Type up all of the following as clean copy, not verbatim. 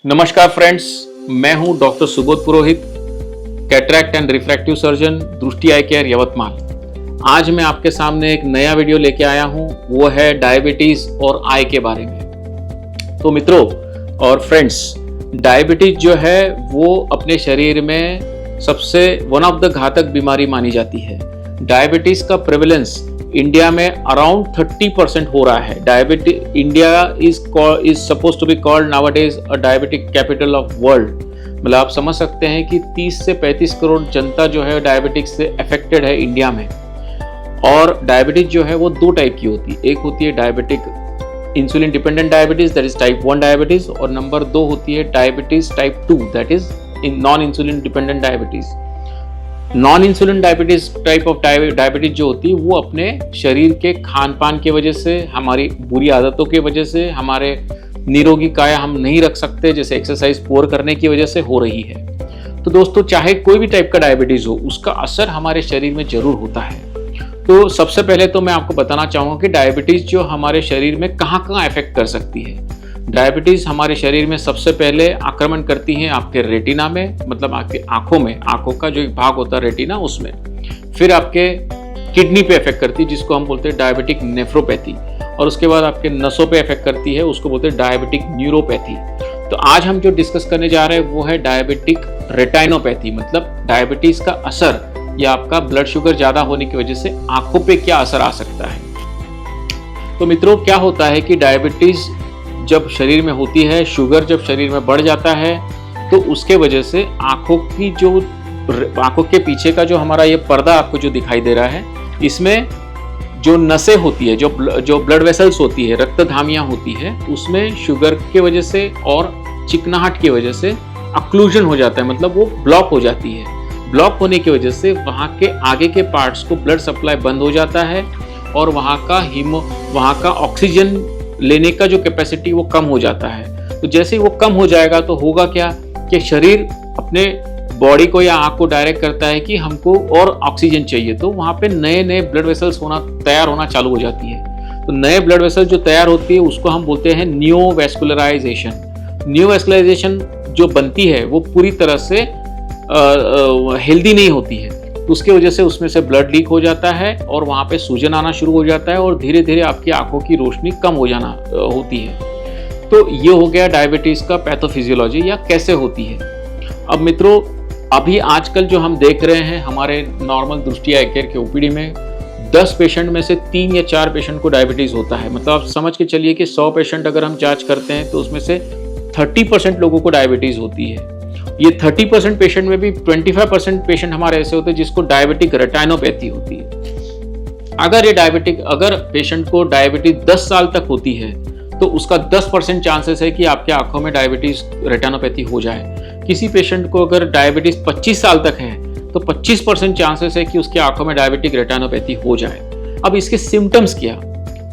नमस्कार फ्रेंड्स, मैं हूं doctor Subodh Purohit, cataract and refractive surgeon, दृष्टि आई केयर यवतमाल। आज मैं आपके सामने एक नया वीडियो लेके आया हूं, वो है डायबिटीज और आई के बारे में। तो मित्रों और फ्रेंड्स, डायबिटीज जो है वो अपने शरीर में सबसे वन ऑफ द घातक बीमारी मानी जाती है। डायबिटीज का प्रेवलेंस इंडिया में अराउंड 30% हो रहा है। Diabetes India is suppose to be called nowadays a diabetic capital of world. मतलब आप समझ सकते हैं कि 30 से 35 करोड़ जनता जो है डायबिटिक से अफेक्टेड है इंडिया में। और डायबिटीज जो है वो दो टाइप की होती है। एक होती है diabetic insulin dependent diabetes, that is type 1 diabetes, और नंबर 2 होती है diabetes type 2, that is non insulin dependent diabetes. Non insulin diabetes type of diabetes जो होती है वो अपने शरीर के खान पान की वजह से, हमारी बुरी आदतों की वजह से, हमारे निरोगी काया हम नहीं रख सकते, जैसे एक्सरसाइज पुअर करने की वजह से हो रही है। तो दोस्तों, चाहे कोई भी टाइप का डायबिटीज हो, उसका असर हमारे शरीर में जरूर होता है। तो सबसे पहले तो मैं आपको बताना चाहूँगा कि डायबिटीज जो हमारे शरीर में कहाँ कहाँ इफेक्ट कर सकती है। डायबिटीज हमारे शरीर में सबसे पहले आक्रमण करती है आपके रेटिना में, मतलब आपकी आंखों में, आंखों का जो एक भाग होता है रेटिना उसमें। फिर आपके किडनी पे इफेक्ट करती है, जिसको हम बोलते हैं डायबिटिक नेफ्रोपैथी। और उसके बाद आपके नसों पे इफेक्ट करती है, उसको बोलते हैं डायबिटिक न्यूरोपैथी। तो आज हम जो डिस्कस करने जा रहे हैं वो है डायबिटिक रेटाइनोपैथी, मतलब डायबिटीज का असर या आपका ब्लड शुगर ज्यादा होने की वजह से आंखों पे क्या असर आ सकता है। तो मित्रों, क्या होता है कि डायबिटीज जब शरीर में होती है, शुगर जब शरीर में बढ़ जाता है, तो उसके वजह से आंखों के पीछे का जो हमारा ये पर्दा आपको जो दिखाई दे रहा है, इसमें जो नसें होती है, जो ब्लड वेसल्स होती है, रक्तधामियां होती है, उसमें शुगर की वजह से और चिकनाहट की वजह से अक्लूजन हो जाता है, मतलब वो ब्लॉक हो जाती है। ब्लॉक होने की वजह से वहाँ के आगे के पार्ट्स को ब्लड सप्लाई बंद हो जाता है और वहाँ का ऑक्सीजन लेने का जो कैपेसिटी वो कम हो जाता है। तो जैसे ही वो कम हो जाएगा तो होगा क्या कि शरीर अपने बॉडी को या आँख को डायरेक्ट करता है कि हमको और ऑक्सीजन चाहिए, तो वहाँ पे नए नए ब्लड वेसल्स तैयार होना चालू हो जाती है। तो नए ब्लड वेसल्स जो तैयार होती है उसको हम बोलते हैं नियोवैस्कुलराइजेशन। नियोवैस्कुलराइजेशन जो बनती है वो पूरी तरह से हेल्दी नहीं होती है, तो उसकी वजह से उसमें से ब्लड लीक हो जाता है और वहाँ पे सूजन आना शुरू हो जाता है और धीरे धीरे आपकी आंखों की रोशनी कम हो जाना होती है। तो ये हो गया डायबिटीज का पैथोफिजियोलॉजी या कैसे होती है। अब मित्रों, अभी आजकल जो हम देख रहे हैं हमारे नॉर्मल दृष्टि आई केयर के ओपीडी में 10 पेशेंट में से 3 या 4 पेशेंट को डायबिटीज होता है। मतलब आप समझ के चलिए कि 100 पेशेंट अगर हम जांच करते हैं तो उसमें से 30% लोगों को डायबिटीज होती है। ये 30% पेशेंट में भी 25% पेशेंट हमारे ऐसे होते हैं जिसको डायबिटिक रेटाइनोपैथी होती है। अगर पेशेंट को डायबिटीज 10 साल तक होती है तो उसका 10% चांसेस है कि आपके आंखों में डायबिटीज रेटाइनोपैथी हो जाए। किसी पेशेंट को अगर डायबिटीज 25 साल तक है तो 25% चांसेस है कि उसकी आंखों में डायबिटिक रेटाइनोपैथी हो जाए। अब इसके सिम्टम्स क्या,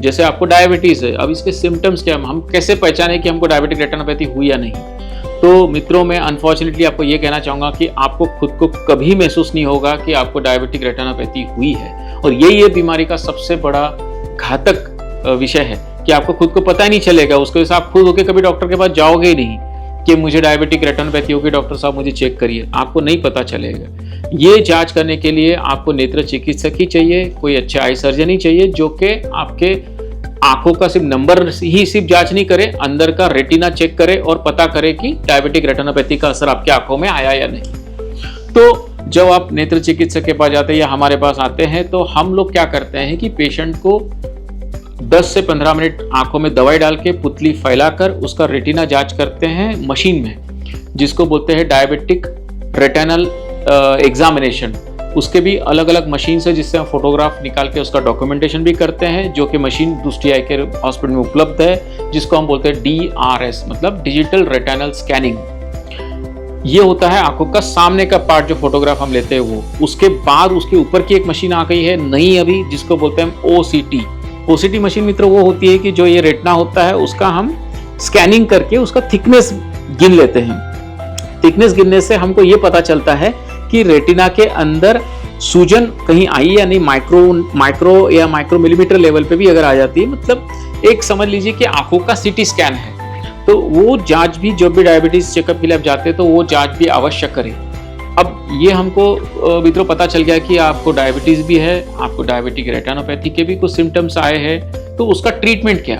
जैसे आपको डायबिटीज है, अब इसके सिम्टम्स क्या, हम कैसे पहचाने कि हमको डायबिटिक रेटाइनोपैथी हुई या नहीं। तो मित्रों, मैं अनफॉर्चुनेटली आपको ये कहना चाहूँगा कि आपको खुद को कभी महसूस नहीं होगा कि आपको डायबिटिक रेटिनोपैथी हुई है। और ये बीमारी का सबसे बड़ा घातक विषय है कि आपको खुद को पता ही नहीं चलेगा। उसके वजह से आप खुद होकर कभी डॉक्टर के पास जाओगे ही नहीं कि मुझे डायबिटिक रेटिनोपैथी होगी, डॉक्टर साहब मुझे चेक करिए, आपको नहीं पता चलेगा। ये जाँच करने के लिए आपको नेत्र चिकित्सक ही चाहिए, कोई अच्छा आई सर्जन ही चाहिए जो कि आपके आंखों का सिर्फ नंबर ही सिर्फ जांच नहीं करे, अंदर का रेटिना चेक करे और पता करे कि डायबिटिक रेटिनोपैथी का असर आपकी आंखों में आया या नहीं। तो जब आप नेत्र चिकित्सक के पास जाते हैं या हमारे पास आते हैं तो हम लोग क्या करते हैं कि पेशेंट को 10 से 15 मिनट आंखों में दवाई डाल के पुतली फैलाकर उसका रेटिना जांच करते हैं मशीन में, जिसको बोलते हैं डायबिटिक रेटिनल एग्जामिनेशन। उसके भी अलग अलग मशीन है जिससे हम फोटोग्राफ निकाल के उसका डॉक्यूमेंटेशन भी करते हैं, जो कि मशीन दृष्टि आई केयर हॉस्पिटल में उपलब्ध है, जिसको हम बोलते हैं DRS, मतलब डिजिटल रेटिनल स्कैनिंग। ये होता है आंखों का सामने का पार्ट जो फोटोग्राफ हम लेते हैं वो। उसके बाद उसके ऊपर की एक मशीन आ गई है नई अभी, जिसको बोलते हैं OCT मशीन। मित्रों, वो होती है कि जो ये रेटिना होता है उसका हम स्कैनिंग करके उसका थिकनेस गिन लेते हैं। थिकनेस गिनने से हमको ये पता चलता है कि रेटिना के अंदर सूजन कहीं आई या नहीं, माइक्रो या माइक्रो मिलीमीटर लेवल पे भी अगर आ जाती है, मतलब एक समझ लीजिए कि आंखों का CT स्कैन है। तो वो जांच भी, जब भी डायबिटीज चेकअप के लिए आप जाते हैं तो वो जांच भी अवश्य करें। अब ये हमको मित्रों पता चल गया कि आपको डायबिटीज भी है, आपको डायबिटिक रेटिनोपैथी के भी कुछ सिम्टम्स आए हैं, तो उसका ट्रीटमेंट क्या?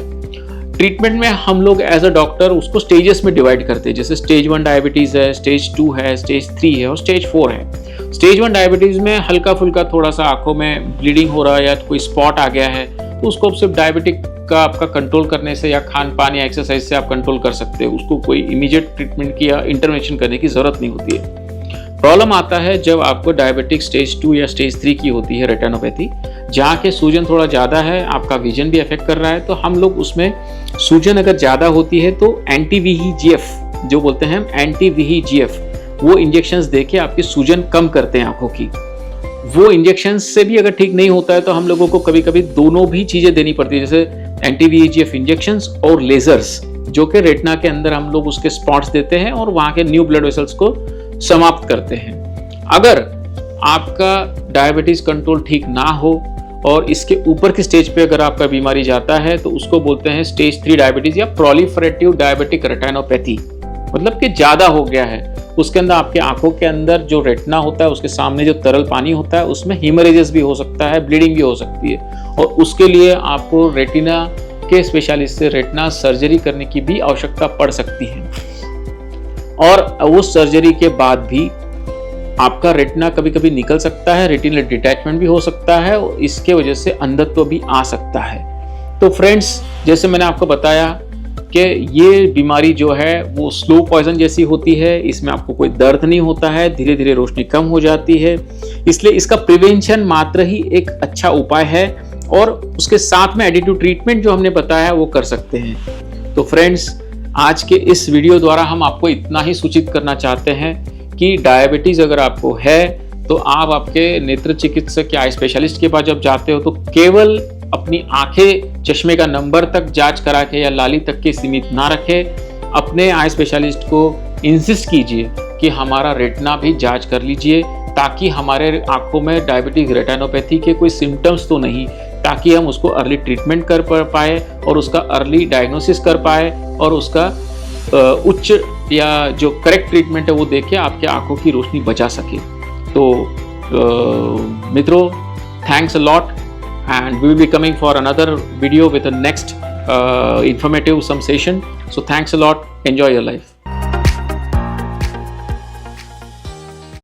ट्रीटमेंट में हम लोग एज अ डॉक्टर उसको स्टेजेस में डिवाइड करते हैं। जैसे स्टेज 1 डायबिटीज है, स्टेज 2 है, स्टेज 3 है और स्टेज 4 है। स्टेज 1 डायबिटीज में हल्का फुल्का थोड़ा सा आंखों में ब्लीडिंग हो रहा है या कोई स्पॉट आ गया है, तो उसको सिर्फ डायबिटिक का आपका कंट्रोल करने से या खान पान या एक्सरसाइज से आप कंट्रोल कर सकते हैं। उसको कोई इमीडिएट ट्रीटमेंट की या इंटरवेंशन करने की जरूरत नहीं होती है। प्रॉब्लम आता है जब आपको डायबिटिक स्टेज 2 या स्टेज 3 की होती है रेटिनोपैथी, जहाँ के सूजन थोड़ा ज़्यादा है, आपका विजन भी अफेक्ट कर रहा है, तो हम लोग उसमें सूजन अगर ज़्यादा होती है तो एंटी VEGF जो बोलते हैं हम, एंटी VEGF वो इंजेक्शंस देके आपकी सूजन कम करते हैं आंखों की। वो इंजेक्शन से भी अगर ठीक नहीं होता है तो हम लोगों को कभी कभी दोनों भी चीज़ें देनी पड़ती है, जैसे एंटी VEGF इंजेक्शंस और लेजर्स, जो कि रेटिना के अंदर हम लोग उसके स्पॉट्स देते हैं और वहाँ के न्यू ब्लड वेसल्स को समाप्त करते हैं। अगर आपका डायबिटीज कंट्रोल ठीक ना हो और इसके ऊपर की स्टेज पे अगर आपका बीमारी जाता है तो उसको बोलते हैं स्टेज 3 डायबिटीज या प्रोलिफरेटिव डायबिटिक रेटिनोपैथी, मतलब कि ज्यादा हो गया है। उसके अंदर आपके आंखों के अंदर जो रेटिना होता है उसके सामने जो तरल पानी होता है उसमें हीमरेजेस भी हो सकता है, ब्लीडिंग भी हो सकती है, और उसके लिए आपको रेटिना के स्पेशलिस्ट से रेटिना सर्जरी करने की भी आवश्यकता पड़ सकती है। और उस सर्जरी के बाद भी आपका रेटिना कभी कभी निकल सकता है, रेटिनल डिटैचमेंट भी हो सकता है और इसके वजह से अंधत्व भी आ सकता है। तो फ्रेंड्स, जैसे मैंने आपको बताया कि ये बीमारी जो है वो स्लो पॉइजन जैसी होती है, इसमें आपको कोई दर्द नहीं होता है, धीरे धीरे रोशनी कम हो जाती है, इसलिए इसका प्रिवेंशन मात्र ही एक अच्छा उपाय है और उसके साथ में एडिटिव ट्रीटमेंट जो हमने बताया वो कर सकते हैं। तो फ्रेंड्स, आज के इस वीडियो द्वारा हम आपको इतना ही सूचित करना चाहते हैं कि डायबिटीज अगर आपको है तो आप आपके नेत्र चिकित्सक या आई स्पेशलिस्ट के पास जब जाते हो तो केवल अपनी आंखें चश्मे का नंबर तक जांच करा के या लाली तक के सीमित ना रखें। अपने आई स्पेशलिस्ट को इंसिस्ट कीजिए कि हमारा रेटिना भी जांच कर लीजिए, ताकि हमारे आंखों में डायबिटिक रेटिनोपैथी के कोई सिम्टम्स तो नहीं, ताकि हम उसको अर्ली ट्रीटमेंट कर पाए और उसका अर्ली डायग्नोसिस कर पाए और उसका उच्च या जो करेक्ट ट्रीटमेंट है वो देके आपके आंखों की रोशनी बचा सके। तो मित्रों, thanks a lot and we will be coming for another video with a next informative some session. So thanks a lot. Enjoy your life.